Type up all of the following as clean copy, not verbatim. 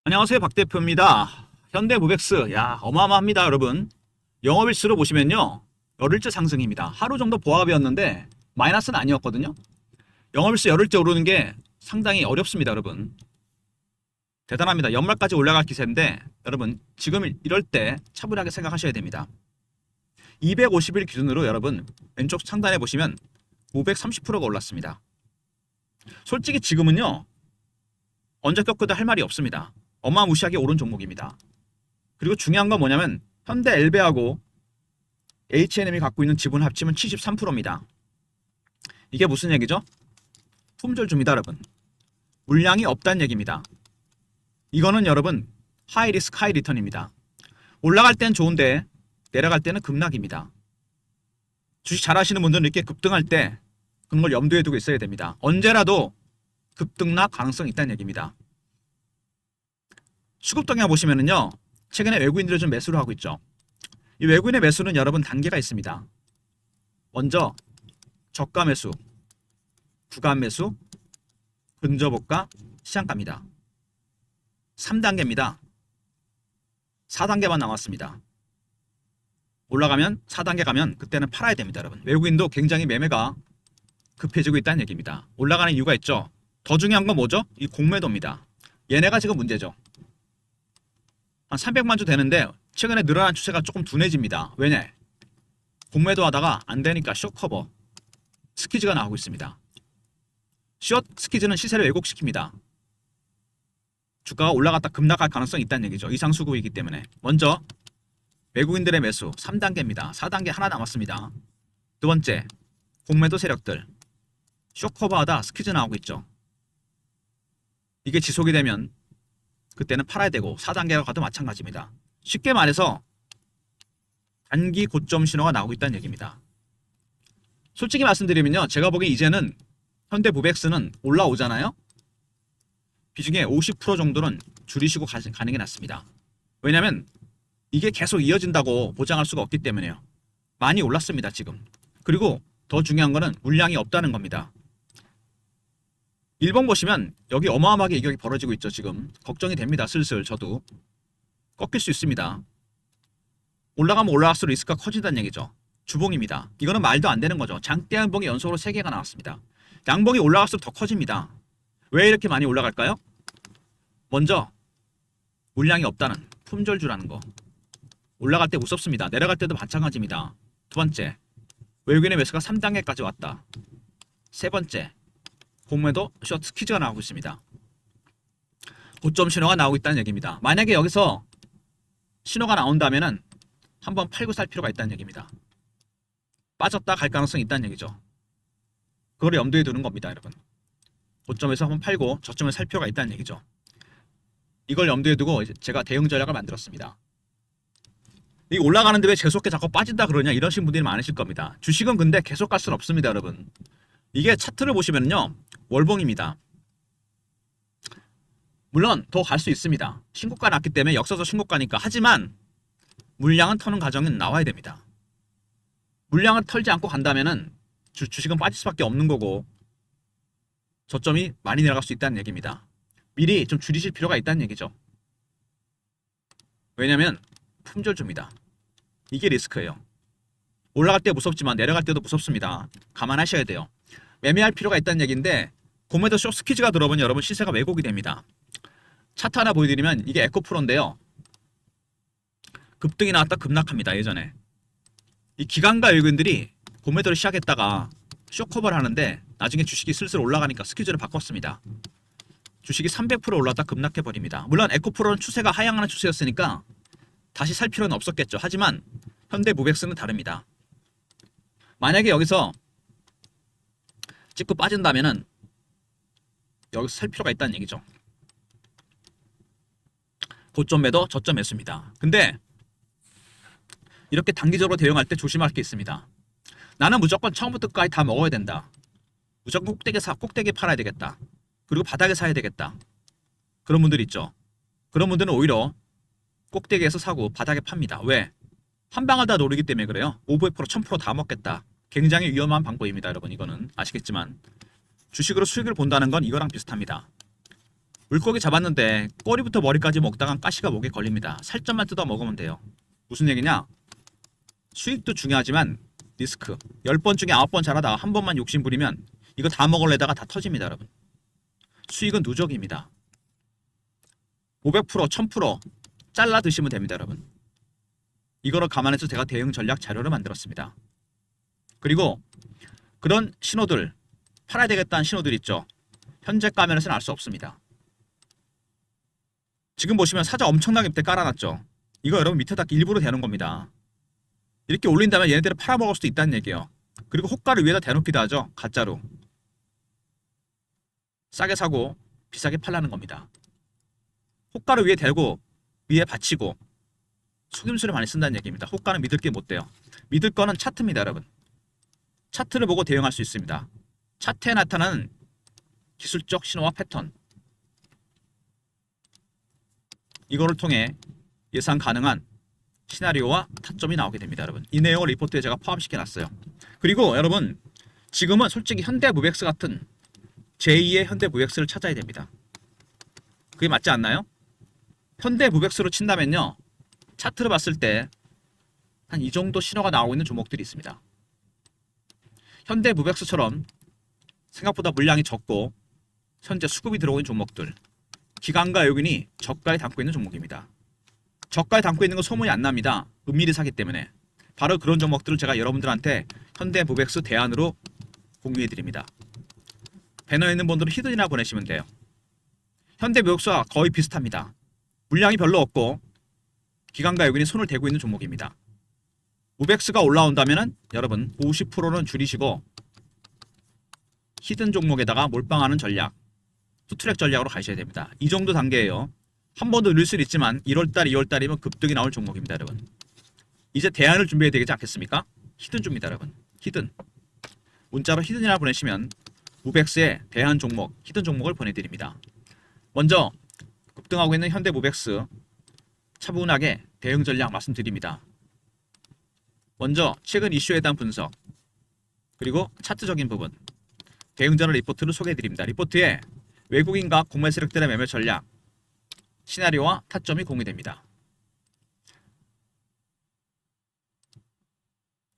안녕하세요, 박 대표입니다. 현대모백스, 야, 어마어마합니다, 여러분. 영업일수로 보시면요, 열흘째 상승입니다. 하루 정도 보합이었는데 마이너스는 아니었거든요. 영업일수 열흘째 오르는 게 상당히 어렵습니다, 여러분. 대단합니다. 연말까지 올라갈 기세인데 여러분, 지금 이럴 때 차분하게 생각하셔야 됩니다. 250일 기준으로 여러분, 왼쪽 상단에 보시면 530%가 올랐습니다. 솔직히 지금은요, 언제 꺾어도 할 말이 없습니다. 어마무시하게 오른 종목입니다. 그리고 중요한 건 뭐냐면 현대 엘베하고 H&M이 갖고 있는 지분 합치면 73%입니다. 이게 무슨 얘기죠? 품절줍니다, 여러분. 물량이 없다는 얘기입니다. 이거는 여러분 하이 리스크 하이 리턴입니다. 올라갈 땐 좋은데 내려갈 때는 급락입니다. 주식 잘 하시는 분들은 이렇게 급등할 때 그런 걸 염두에 두고 있어야 됩니다. 언제라도 급등락 가능성이 있다는 얘기입니다. 수급 동향 보시면은요, 최근에 외국인들이 좀 매수를 하고 있죠. 이 외국인의 매수는 여러분 단계가 있습니다. 먼저 저가 매수, 구간 매수, 근저보가, 시장가입니다. 3단계입니다. 4단계만 남았습니다. 올라가면 4단계 가면 그때는 팔아야 됩니다, 여러분. 외국인도 굉장히 매매가 급해지고 있다는 얘기입니다. 올라가는 이유가 있죠. 더 중요한 건 뭐죠? 이 공매도입니다. 얘네가 지금 문제죠. 한 300만 주 되는데 최근에 늘어난 추세가 조금 둔해집니다. 왜냐? 공매도 하다가 안 되니까 숏커버 스퀴즈가 나오고 있습니다. 숏 스퀴즈는 시세를 왜곡시킵니다. 주가가 올라갔다 급락할 가능성이 있다는 얘기죠. 이상수급이기 때문에. 먼저 외국인들의 매수 3단계입니다. 4단계 하나 남았습니다. 두 번째, 공매도 세력들 숏커버하다 스퀴즈 나오고 있죠. 이게 지속이 되면 그때는 팔아야 되고 4단계가 가도 마찬가지입니다. 쉽게 말해서 단기 고점 신호가 나오고 있다는 얘기입니다. 솔직히 말씀드리면요, 제가 보기엔 이제는 현대모백스는 올라오잖아요. 비중의 50% 정도는 줄이시고 가는 게 낫습니다. 왜냐하면 이게 계속 이어진다고 보장할 수가 없기 때문에요. 많이 올랐습니다, 지금. 그리고 더 중요한 거는 물량이 없다는 겁니다. 일본 보시면 여기 어마어마하게 이격이 벌어지고 있죠. 지금 걱정이 됩니다. 슬슬 저도 꺾일 수 있습니다. 올라가면 올라갈수록 리스크가 커진다는 얘기죠. 주봉입니다. 이거는 말도 안 되는 거죠. 장대 양봉이 연속으로 3개가 나왔습니다. 양봉이 올라갈수록 더 커집니다. 왜 이렇게 많이 올라갈까요? 먼저 물량이 없다는 품절주라는 거. 올라갈 때 무섭습니다. 내려갈 때도 마찬가지입니다. 두 번째, 외국인의 매수가 3단계까지 왔다. 세 번째, 공매도 숏 스퀴즈가 나오고 있습니다. 고점 신호가 나오고 있다는 얘기입니다. 만약에 여기서 신호가 나온다면은 한번 팔고 살 필요가 있다는 얘기입니다. 빠졌다 갈 가능성이 있다는 얘기죠. 그걸 염두에 두는 겁니다, 여러분. 고점에서 한번 팔고 저점에 살 필요가 있다는 얘기죠. 이걸 염두에 두고 제가 대응 전략을 만들었습니다. 이 올라가는데 왜 재수없게 자꾸 빠진다 그러냐 이러신 분들이 많으실 겁니다. 주식은 근데 계속 갈 수는 없습니다, 여러분. 이게 차트를 보시면요, 월봉입니다. 물론 더 갈 수 있습니다. 신고가 났기 때문에 역사적 신고가니까. 하지만 물량은 터는 과정은 나와야 됩니다. 물량을 털지 않고 간다면은 주식은 빠질 수밖에 없는 거고 저점이 많이 내려갈 수 있다는 얘기입니다. 미리 좀 줄이실 필요가 있다는 얘기죠. 왜냐면 품절줍니다. 이게 리스크예요. 올라갈 때 무섭지만 내려갈 때도 무섭습니다. 감안하셔야 돼요. 매매할 필요가 있다는 얘기인데 공매도 숏 스퀴즈가 들어오면 여러분 시세가 왜곡이 됩니다. 차트 하나 보여드리면 이게 에코프로인데요. 급등이 나왔다 급락합니다. 예전에 이 기관과 외국인들이 공매도를 시작했다가 숏커버를 하는데 나중에 주식이 슬슬 올라가니까 스퀴즈를 바꿨습니다. 주식이 300% 올랐다 급락해버립니다. 물론 에코프로는 추세가 하향하는 추세였으니까 다시 살 필요는 없었겠죠. 하지만 현대모백스는 다릅니다. 만약에 여기서 찍고 빠진다면은 여기서 살 필요가 있다는 얘기죠. 고점 매도, 저점 매수입니다. 근데 이렇게 단기적으로 대응할 때 조심할 게 있습니다. 나는 무조건 처음부터 끝까지 다 먹어야 된다. 무조건 꼭대기 팔아야 되겠다. 그리고 바닥에 사야 되겠다. 그런 분들 있죠. 그런 분들은 오히려 꼭대기에서 사고 바닥에 팝니다. 왜? 한 방을 다 노리기 때문에 그래요. 500%, 1000% 다 먹겠다. 굉장히 위험한 방법입니다, 여러분. 이거는 아시겠지만 주식으로 수익을 본다는 건 이거랑 비슷합니다. 물고기 잡았는데 꼬리부터 머리까지 먹다간 가시가 목에 걸립니다. 살점만 뜯어 먹으면 돼요. 무슨 얘기냐? 수익도 중요하지만 리스크. 10번 중에 9번 잘하다가 한 번만 욕심 부리면 이거 다 먹으려다가 다 터집니다, 여러분. 수익은 누적입니다. 500%, 1000% 잘라 드시면 됩니다, 여러분. 이거를 감안해서 제가 대응 전략 자료를 만들었습니다. 그리고 그런 신호들, 팔아야 되겠다는 신호들 있죠. 현재 가면에서는 알 수 없습니다. 지금 보시면 사자 엄청나게 밑에 깔아놨죠. 이거 여러분 밑에다 일부러 대는 겁니다. 이렇게 올린다면 얘네들을 팔아먹을 수도 있다는 얘기예요. 그리고 호가를 위에다 대놓기도 하죠. 가짜로. 싸게 사고 비싸게 팔라는 겁니다. 호가를 위에 대고 위에 받치고 속임수를 많이 쓴다는 얘기입니다. 호가는 믿을 게 못 돼요. 믿을 거는 차트입니다, 여러분. 차트를 보고 대응할 수 있습니다. 차트에 나타나는 기술적 신호와 패턴, 이거를 통해 예상 가능한 시나리오와 타점이 나오게 됩니다, 여러분. 이 내용을 리포트에 제가 포함시켜 놨어요. 그리고 여러분, 지금은 솔직히 현대무백스 같은 제2의 현대무백스를 찾아야 됩니다. 그게 맞지 않나요? 현대무백스로 친다면요, 차트를 봤을 때 한 이 정도 신호가 나오고 있는 종목들이 있습니다. 현대무백스처럼 생각보다 물량이 적고 현재 수급이 들어오는 종목들, 기관과 외국인이 저가에 담고 있는 종목입니다. 저가에 담고 있는 건 소문이 안 납니다. 은밀히 사기 때문에. 바로 그런 종목들을 제가 여러분들한테 현대무백스 대안으로 공유해드립니다. 배너에 있는 분들은 히든이나 보내시면 돼요. 현대무백스와 거의 비슷합니다. 물량이 별로 없고 기관과 외국인이 손을 대고 있는 종목입니다. 무백스가 올라온다면 여러분 50%는 줄이시고 히든 종목에다가 몰빵하는 전략, 투트랙 전략으로 가셔야 됩니다. 이 정도 단계예요. 한 번 더 늘 수는 있지만 1월달, 2월달이면 급등이 나올 종목입니다, 여러분. 이제 대안을 준비해야 되지 않겠습니까? 히든 줍니다, 여러분. 히든. 문자로 히든이라 보내시면 무백스의 대안 종목, 히든 종목을 보내드립니다. 먼저 급등하고 있는 현대무백스 차분하게 대응 전략 말씀드립니다. 먼저 최근 이슈에 대한 분석, 그리고 차트적인 부분, 대응전을 리포트를 소개해드립니다. 리포트에 외국인과 국내 세력들의 매매 전략, 시나리오와 타점이 공유됩니다.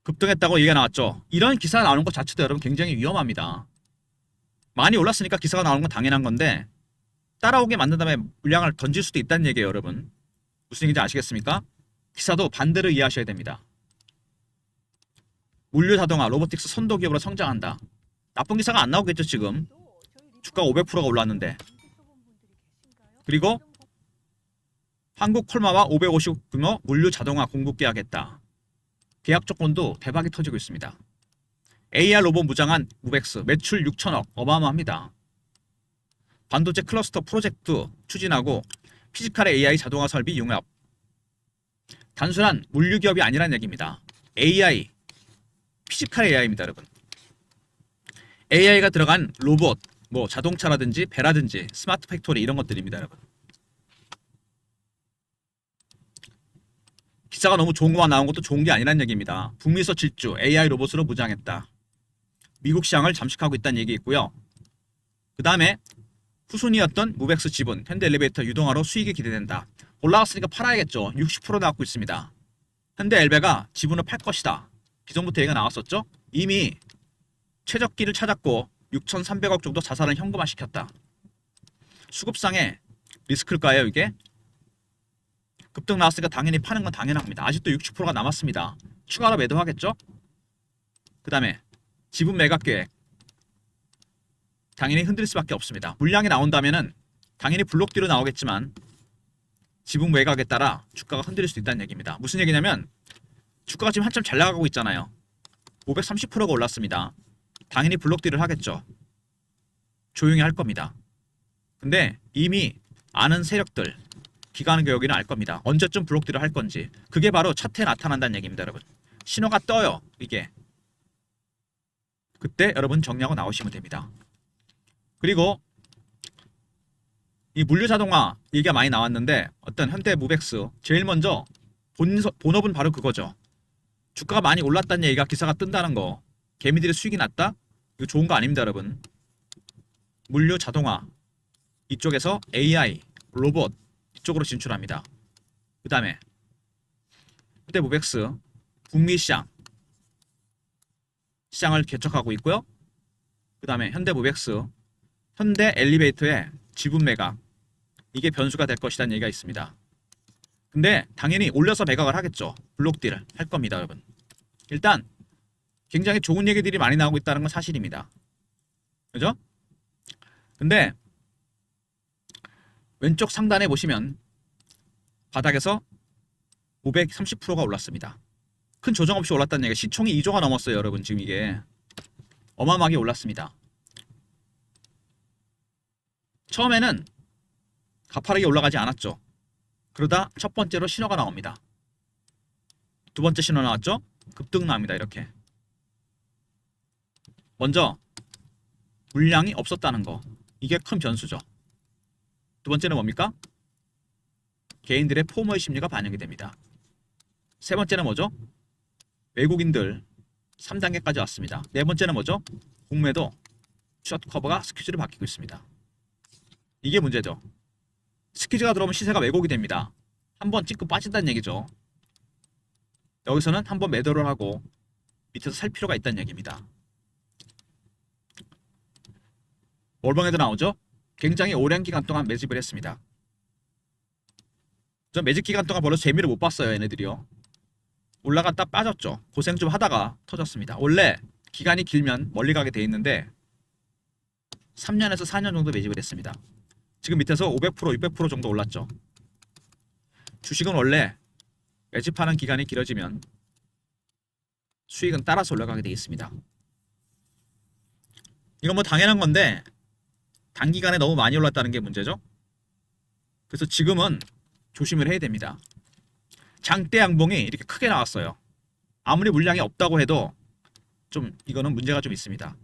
급등했다고 얘기가 나왔죠. 이런 기사가 나오는 것 자체도 여러분 굉장히 위험합니다. 많이 올랐으니까 기사가 나오는 건 당연한 건데 따라오게 만든 다음에 물량을 던질 수도 있다는 얘기예요, 여러분. 무슨 얘기인지 아시겠습니까? 기사도 반대로 이해하셔야 됩니다. 물류자동화, 로보틱스 선도기업으로 성장한다. 나쁜 기사가 안 나오겠죠, 지금. 주가 500%가 올랐는데. 그리고 한국콜마와 550억 규모 물류자동화 공급 계약했다. 계약 조건도 대박이 터지고 있습니다. AR 로봇 무장한 무백스 매출 6천억, 어마어마합니다. 반도체 클러스터 프로젝트 추진하고 피지컬 AI 자동화 설비 융합. 단순한 물류 기업이 아니란 얘기입니다. AI, 피지컬 AI입니다, 여러분. AI가 들어간 로봇, 뭐 자동차라든지 배라든지 스마트 팩토리 이런 것들입니다, 여러분. 기사가 너무 좋은 것만 나온 것도 좋은 게 아니란 얘기입니다. 북미서 질주, AI 로봇으로 무장했다. 미국 시장을 잠식하고 있다는 얘기 있고요. 그 다음에 후순위였던 무백스 지분, 현대엘리베이터 유동화로 수익이 기대된다. 올라갔으니까 팔아야겠죠. 60% 나왔고 있습니다. 현대엘베가 지분을 팔 것이다. 기존부터 얘기가 나왔었죠. 이미 최적기를 찾았고 6,300억 정도 자산을 현금화시켰다. 수급상의 리스크일까요, 이게? 급등 나왔으니까 당연히 파는 건 당연합니다. 아직도 60%가 남았습니다. 추가로 매도하겠죠? 그 다음에 지분 매각 계획. 당연히 흔들 수밖에 없습니다. 물량이 나온다면은 당연히 블록 뒤로 나오겠지만 지분 매각에 따라 주가가 흔들릴 수 있다는 얘기입니다. 무슨 얘기냐면 주가가 지금 한참 잘 나가고 있잖아요. 530%가 올랐습니다. 당연히 블록 딜을 하겠죠. 조용히 할 겁니다. 근데 이미 아는 세력들, 기관과 여기는 알 겁니다. 언제쯤 블록 딜을 할 건지. 그게 바로 차트에 나타난다는 얘기입니다, 여러분. 신호가 떠요, 이게. 그때 여러분 정리하고 나오시면 됩니다. 그리고 이 물류자동화 얘기가 많이 나왔는데 어떤 현대무백스 제일 먼저 본업은 바로 그거죠. 주가가 많이 올랐다는 얘기가 기사가 뜬다는 거. 개미들의 수익이 났다? 이거 좋은 거 아닙니다, 여러분. 물류자동화 이쪽에서 AI, 로봇 이쪽으로 진출합니다. 그 다음에 현대모백스 북미 시장을 개척하고 있고요. 그 다음에 현대모백스 현대 엘리베이터의 지분 매각, 이게 변수가 될 것이라는 얘기가 있습니다. 근데 당연히 올려서 매각을 하겠죠. 블록딜을 할 겁니다, 여러분. 일단 굉장히 좋은 얘기들이 많이 나오고 있다는 건 사실입니다. 그죠? 근데 왼쪽 상단에 보시면 바닥에서 530%가 올랐습니다. 큰 조정 없이 올랐다는 얘기가, 시총이 2조가 넘었어요, 여러분. 지금 이게 어마어마하게 올랐습니다. 처음에는 가파르게 올라가지 않았죠. 그러다 첫 번째로 신호가 나옵니다. 두 번째 신호 나왔죠? 급등 나옵니다. 이렇게. 먼저 물량이 없었다는 거, 이게 큰 변수죠. 두 번째는 뭡니까? 개인들의 포모의 심리가 반영이 됩니다. 세 번째는 뭐죠? 외국인들 3단계까지 왔습니다. 네 번째는 뭐죠? 공매도 숏 커버가 스퀴즈로 바뀌고 있습니다. 이게 문제죠. 스퀴즈가 들어오면 시세가 왜곡이 됩니다. 한번 찍고 빠진다는 얘기죠. 여기서는 한번 매도를 하고 밑에서 살 필요가 있다는 얘기입니다. 월봉에도 나오죠? 굉장히 오랜 기간 동안 매집을 했습니다. 전 매집 기간 동안 별로 재미를 못 봤어요, 얘네들이요. 올라갔다 빠졌죠. 고생 좀 하다가 터졌습니다. 원래 기간이 길면 멀리 가게 돼 있는데 3년에서 4년 정도 매집을 했습니다. 지금 밑에서 500%, 600% 정도 올랐죠. 주식은 원래 매집하는 기간이 길어지면 수익은 따라서 올라가게 돼 있습니다. 이건 뭐 당연한 건데 단기간에 너무 많이 올랐다는 게 문제죠. 그래서 지금은 조심을 해야 됩니다. 장대 양봉이 이렇게 크게 나왔어요. 아무리 물량이 없다고 해도 좀 이거는 문제가 좀 있습니다.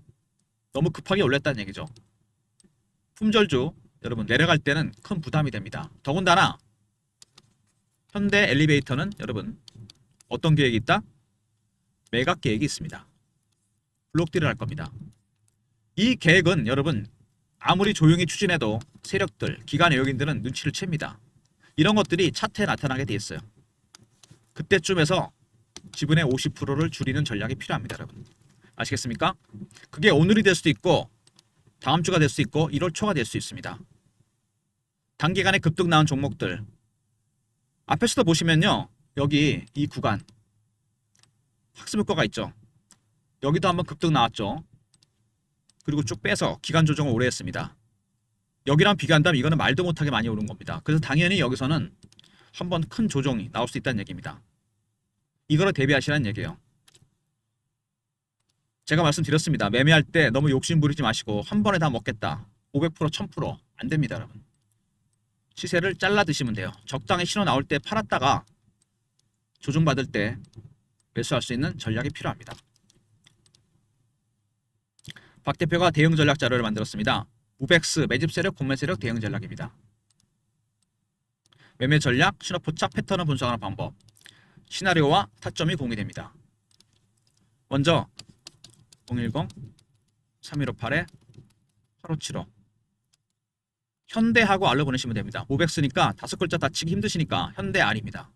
너무 급하게 올렸다는 얘기죠. 품절주 여러분 내려갈 때는 큰 부담이 됩니다. 더군다나 현대 엘리베이터는 여러분 어떤 계획이 있다? 매각 계획이 있습니다. 블록딜을 할 겁니다. 이 계획은 여러분 아무리 조용히 추진해도 세력들, 기관 외국인들은 눈치를 챕니다. 이런 것들이 차트에 나타나게 돼 있어요. 그때쯤에서 지분의 50%를 줄이는 전략이 필요합니다, 여러분. 아시겠습니까? 그게 오늘이 될 수도 있고 다음 주가 될 수 있고 1월 초가 될 수 있습니다. 단기간에 급등 나온 종목들 앞에서도 보시면요, 여기 이 구간 학습효과가 있죠. 여기도 한번 급등 나왔죠. 그리고 쭉 빼서 기간 조정을 오래 했습니다. 여기랑 비교한다면 이거는 말도 못하게 많이 오른 겁니다. 그래서 당연히 여기서는 한번 큰 조정이 나올 수 있다는 얘기입니다. 이거를 대비하시라는 얘기예요. 제가 말씀드렸습니다. 매매할 때 너무 욕심 부리지 마시고 한 번에 다 먹겠다. 500%, 1000% 안 됩니다, 여러분. 시세를 잘라 드시면 돼요. 적당히 신호 나올 때 팔았다가 조정받을 때 매수할 수 있는 전략이 필요합니다. 박 대표가 대응 전략 자료를 만들었습니다. 우백스 매집 세력, 공매 세력 대응 전략입니다. 매매 전략, 신호 포착 패턴을 분석하는 방법, 시나리오와 타점이 공유됩니다. 먼저 010-3158-8575 현대하고 R로 보내시면 됩니다. 우백스니까 5글자 다 치기 힘드시니까 현대 R입니다.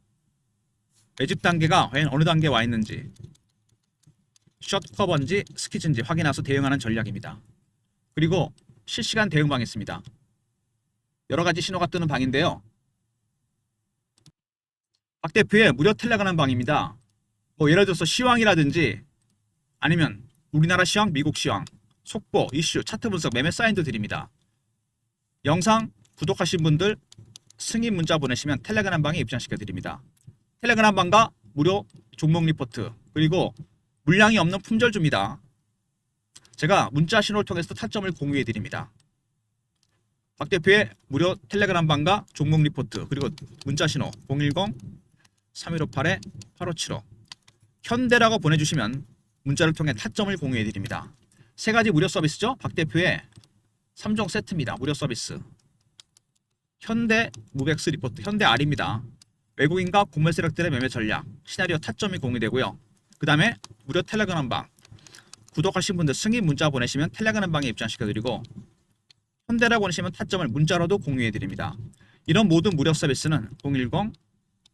매집 단계가 과연 어느 단계에 와 있는지, 숏 커버인지 스퀴즈인지 확인해서 대응하는 전략입니다. 그리고 실시간 대응방이 있습니다. 여러 가지 신호가 뜨는 방인데요. 박 대표의 무료 텔레그램 방입니다. 뭐 예를 들어서 시황이라든지 아니면 우리나라 시황, 미국 시황, 속보, 이슈, 차트 분석, 매매 사인도 드립니다. 영상 구독하신 분들 승인 문자 보내시면 텔레그램 방에 입장시켜 드립니다. 텔레그램 방과 무료 종목 리포트, 그리고 물량이 없는 품절주입니다. 제가 문자 신호를 통해서 타점을 공유해 드립니다. 박 대표의 무료 텔레그램 방과 종목 리포트, 그리고 문자 신호 010-3158-8575 현대라고 보내주시면 문자를 통해 타점을 공유해 드립니다. 세 가지 무료 서비스죠. 박 대표의 3종 세트입니다. 무료 서비스. 현대 무백스 리포트, 현대 R입니다. 외국인과 공매 세력들의 매매 전략, 시나리오 타점이 공유되고요. 그 다음에 무료 텔레그램 방, 구독하신 분들 승인 문자 보내시면 텔레그램 방에 입장시켜드리고 현대라고 하시면 타점을 문자로도 공유해 드립니다. 이런 모든 무료 서비스는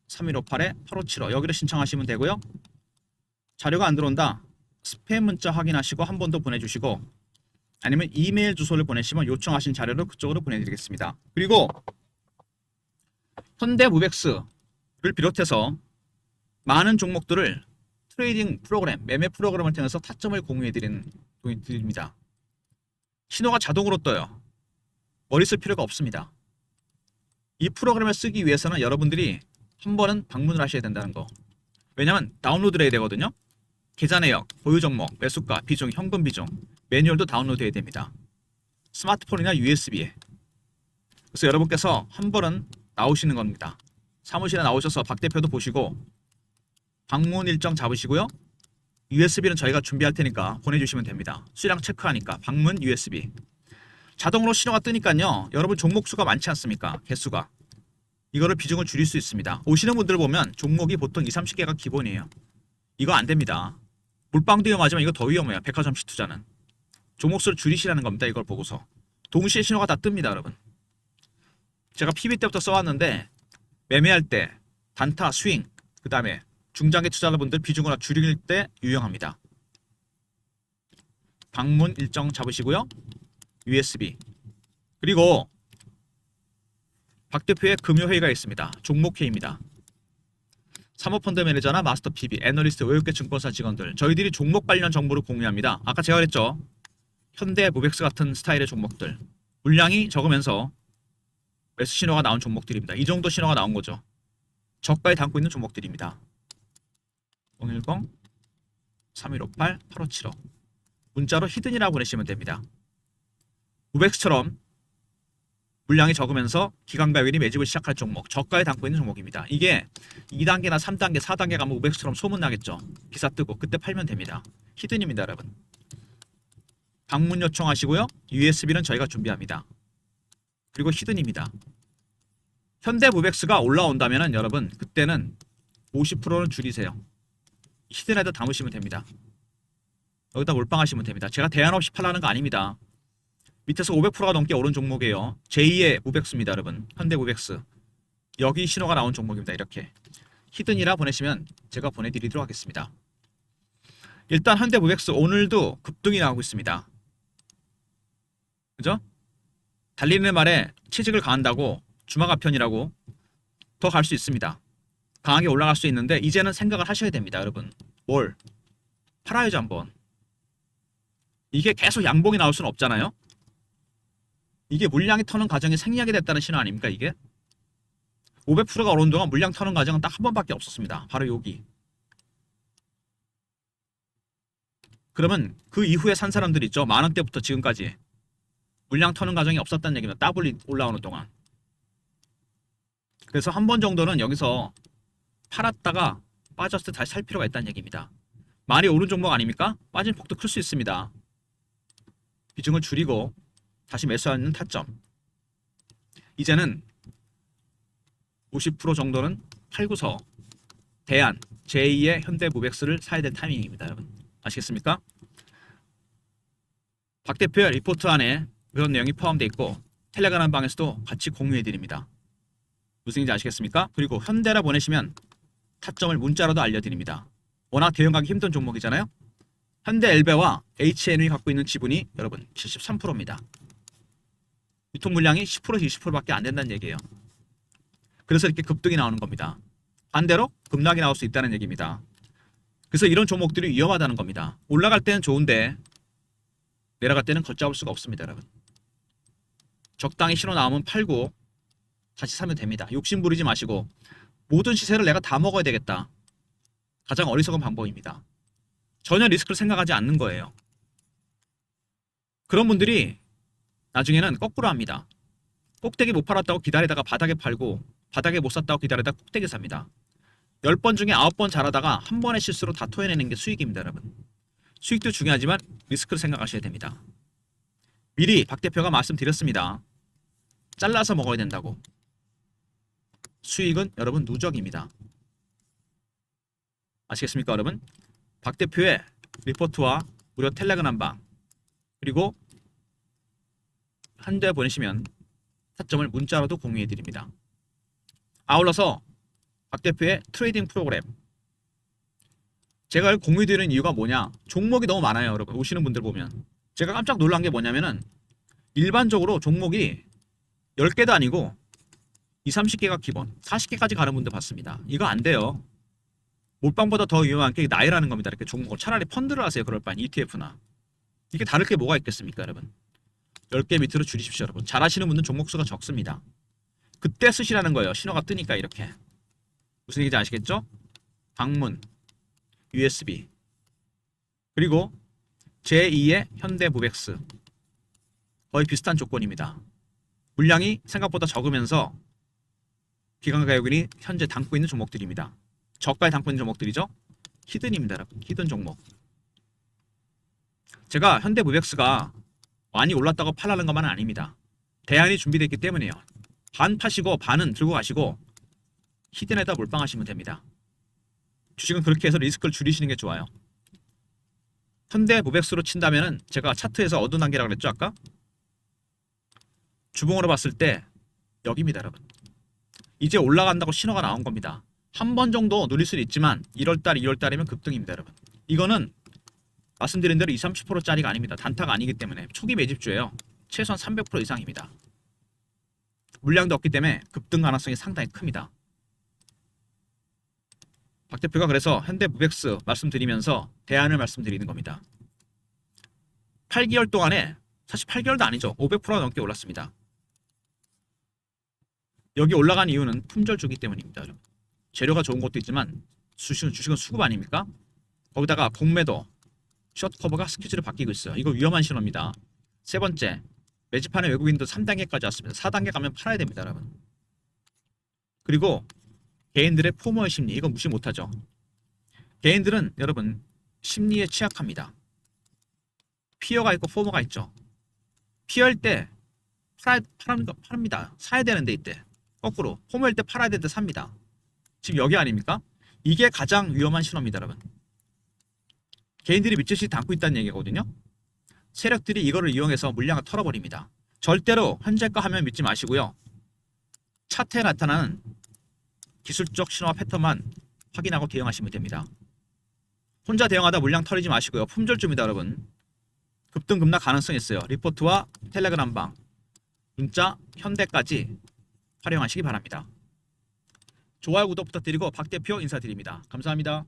010-3158-8575 여기로 신청하시면 되고요. 자료가 안 들어온다. 스팸 문자 확인하시고 한 번 더 보내주시고 아니면 이메일 주소를 보내시면 요청하신 자료를 그쪽으로 보내드리겠습니다. 그리고 현대무백스를 비롯해서 많은 종목들을 트레이딩 프로그램, 매매 프로그램을 통해서 타점을 공유해 드립니다. 신호가 자동으로 떠요. 머리 쓸 필요가 없습니다. 이 프로그램을 쓰기 위해서는 여러분들이 한 번은 방문을 하셔야 된다는 거. 왜냐면 다운로드를 해야 되거든요. 계좌 내역, 보유 종목, 매수가, 비중, 현금 비중, 매뉴얼도 다운로드 해야 됩니다. 스마트폰이나 USB에. 그래서 여러분께서 한 번은 나오시는 겁니다. 사무실에 나오셔서 박 대표도 보시고 방문 일정 잡으시고요. USB는 저희가 준비할 테니까 보내주시면 됩니다. 수량 체크하니까 방문 USB. 자동으로 신호가 뜨니까요. 여러분 종목 수가 많지 않습니까? 개수가. 이거를 비중을 줄일 수 있습니다. 오시는 분들 보면 종목이 보통 20, 30개가 기본이에요. 이거 안 됩니다. 물방도 위험하지만 이거 더 위험해요. 백화점 시투자는. 종목 수를 줄이시라는 겁니다. 이걸 보고서. 동시에 신호가 다 뜹니다. 여러분. 제가 PB 때부터 써왔는데 매매할 때 단타, 스윙, 그 다음에 중장기 투자자분들 비중을 줄일 때 유용합니다. 방문 일정 잡으시고요. USB. 그리고 박 대표의 금요회의가 있습니다. 종목회의입니다. 사모펀드 매니저나 마스터 PB, 애널리스트, 5개 증권사 직원들 저희들이 종목 관련 정보를 공유합니다. 아까 제가 그랬죠. 현대, 무백스 같은 스타일의 종목들 물량이 적으면서 매수 신호가 나온 종목들입니다. 이 정도 신호가 나온 거죠. 저가에 담고 있는 종목들입니다. 010-3158-8575 문자로 히든이라고 보내시면 됩니다. 무백스처럼 물량이 적으면서 기관가율이 매집을 시작할 종목, 저가에 담고 있는 종목입니다. 이게 2단계나 3단계, 4단계 가면 우백스처럼 소문나겠죠. 기사 뜨고 그때 팔면 됩니다. 히든입니다, 여러분. 방문 요청하시고요. USB는 저희가 준비합니다. 그리고 히든입니다. 현대무백스가 올라온다면 여러분 그때는 50%는 줄이세요. 히든에다 담으시면 됩니다. 여기다 몰빵하시면 됩니다. 제가 대안 없이 팔라는 거 아닙니다. 밑에서 500%가 넘게 오른 종목이에요. 제2의 무백스입니다, 여러분. 현대무백스. 여기 신호가 나온 종목입니다. 이렇게. 히든이라 보내시면 제가 보내드리도록 하겠습니다. 일단 현대무백스 오늘도 급등이 나오고 있습니다. 그죠? 달리는 말에 채찍을 가한다고 주마가편이라고 더 갈 수 있습니다. 강하게 올라갈 수 있는데 이제는 생각을 하셔야 됩니다, 여러분. 뭘? 팔아야죠, 한번. 이게 계속 양봉이 나올 수는 없잖아요. 이게 물량이 터는 과정이 생략이 됐다는 신호 아닙니까, 이게? 500%가 오른 동안 물량 터는 과정은 딱 한 번밖에 없었습니다. 바로 여기. 그러면 그 이후에 산 사람들 있죠. 만원대부터 지금까지 물량 터는 과정이 없었다는 얘기입니다. 더블이 올라오는 동안. 그래서 한 번 정도는 여기서 팔았다가 빠졌을 때 다시 살 필요가 있다는 얘기입니다. 많이 오른 종목 아닙니까? 빠진 폭도 클 수 있습니다. 비중을 줄이고 다시 매수하는 타점. 이제는 50% 정도는 팔고서 대안, 제2의 현대무백스를 사야 될 타이밍입니다. 여러분. 아시겠습니까? 박 대표의 리포트 안에 그런 내용이 포함되어 있고 텔레그램 방에서도 같이 공유해드립니다. 무슨 얘기인지 아시겠습니까? 그리고 현대라 보내시면 타점을 문자로도 알려드립니다. 워낙 대응하기 힘든 종목이잖아요. 현대엘베와 HN이 갖고 있는 지분이 여러분 73%입니다. 유통 물량이 10%에서 20%밖에 안 된다는 얘기예요. 그래서 이렇게 급등이 나오는 겁니다. 반대로 급락이 나올 수 있다는 얘기입니다. 그래서 이런 종목들이 위험하다는 겁니다. 올라갈 때는 좋은데 내려갈 때는 걷잡을 수가 없습니다, 여러분. 적당히 신호 나오면 팔고 다시 사면 됩니다. 욕심 부리지 마시고 모든 시세를 내가 다 먹어야 되겠다. 가장 어리석은 방법입니다. 전혀 리스크를 생각하지 않는 거예요. 그런 분들이 나중에는 거꾸로 합니다. 꼭대기 못 팔았다고 기다리다가 바닥에 팔고 바닥에 못 샀다고 기다리다가 꼭대기 삽니다. 10번 중에 9번 잘하다가 한 번의 실수로 다 토해내는 게 수익입니다, 여러분. 수익도 중요하지만 리스크를 생각하셔야 됩니다. 미리 박 대표가 말씀드렸습니다. 잘라서 먹어야 된다고. 수익은 여러분 누적입니다. 아시겠습니까, 여러분? 박 대표의 리포트와 무료 텔레그램방 그리고 현대 보내시면 타점을 문자로도 공유해 드립니다. 아울러서 박 대표의 트레이딩 프로그램, 제가 공유 드리는 이유가 뭐냐, 종목이 너무 많아요. 여러분 오시는 분들 보면 제가 깜짝 놀란 게 뭐냐면은 일반적으로 종목이 10개도 아니고 20, 30개가 기본, 40개까지 가는 분들 봤습니다. 이거 안 돼요. 몰빵보다 더 위험한 게 나이라는 겁니다. 이렇게 종목을 차라리 펀드를 하세요. 그럴 바엔 ETF나. 이게 다를 게 뭐가 있겠습니까, 여러분? 10개 밑으로 줄이십시오, 여러분. 잘하시는 분은 종목 수가 적습니다. 그때 쓰시라는 거예요. 신호가 뜨니까 이렇게. 무슨 얘기인지 아시겠죠? 방문, USB, 그리고 제2의 현대무백스. 거의 비슷한 조건입니다. 물량이 생각보다 적으면서 기관가요근이 현재 담고 있는 종목들입니다. 저가에 담고 있는 종목들이죠. 히든입니다, 여러분. 히든 종목. 제가 현대무백스가 많이 올랐다고 팔라는 것만은 아닙니다. 대안이 준비되어 있기 때문이에요. 반 파시고 반은 들고 가시고 히든에다 몰빵하시면 됩니다. 주식은 그렇게 해서 리스크를 줄이시는 게 좋아요. 현대무백스로 친다면은 제가 차트에서 어떤 단계라고 그랬죠 아까? 주봉으로 봤을 때 여기입니다, 여러분. 이제 올라간다고 신호가 나온 겁니다. 한 번 정도 누릴 수는 있지만 1월달, 2월달이면 급등입니다, 여러분. 이거는 말씀드린 대로 20, 30%짜리가 아닙니다. 단타가 아니기 때문에 초기 매집주예요. 최소한 300% 이상입니다. 물량도 없기 때문에 급등 가능성이 상당히 큽니다. 박 대표가 그래서 현대무백스 말씀드리면서 대안을 말씀드리는 겁니다. 8개월 동안에, 사실 8개월도 아니죠. 500%가 넘게 올랐습니다. 여기 올라간 이유는 품절주기 때문입니다, 여러분. 재료가 좋은 것도 있지만 주식은 수급 아닙니까? 거기다가 공매도, 숏커버가 스케줄이 바뀌고 있어요. 이거 위험한 신호입니다. 세 번째, 매집하는 외국인도 3단계까지 왔습니다. 4단계 가면 팔아야 됩니다, 여러분. 그리고 개인들의 포모의 심리, 이거 무시 못하죠. 개인들은 여러분 심리에 취약합니다. 피어가 있고 포모가 있죠. 피어일 때 파랍니다. 사야 되는데 이때 거꾸로 포모일 때 팔아야 되는데 삽니다. 지금 여기 아닙니까? 이게 가장 위험한 신호입니다, 여러분. 개인들이 미치듯이 담고 있다는 얘기거든요. 세력들이 이거를 이용해서 물량을 털어버립니다. 절대로 현재가 하면 믿지 마시고요. 차트에 나타나는 기술적 신호와 패턴만 확인하고 대응하시면 됩니다. 혼자 대응하다 물량 털리지 마시고요. 품절주입니다, 여러분. 급등 급락 가능성이 있어요. 리포트와 텔레그램방, 문자, 현대까지 활용하시기 바랍니다. 좋아요, 구독 부탁드리고 박 대표 인사드립니다. 감사합니다.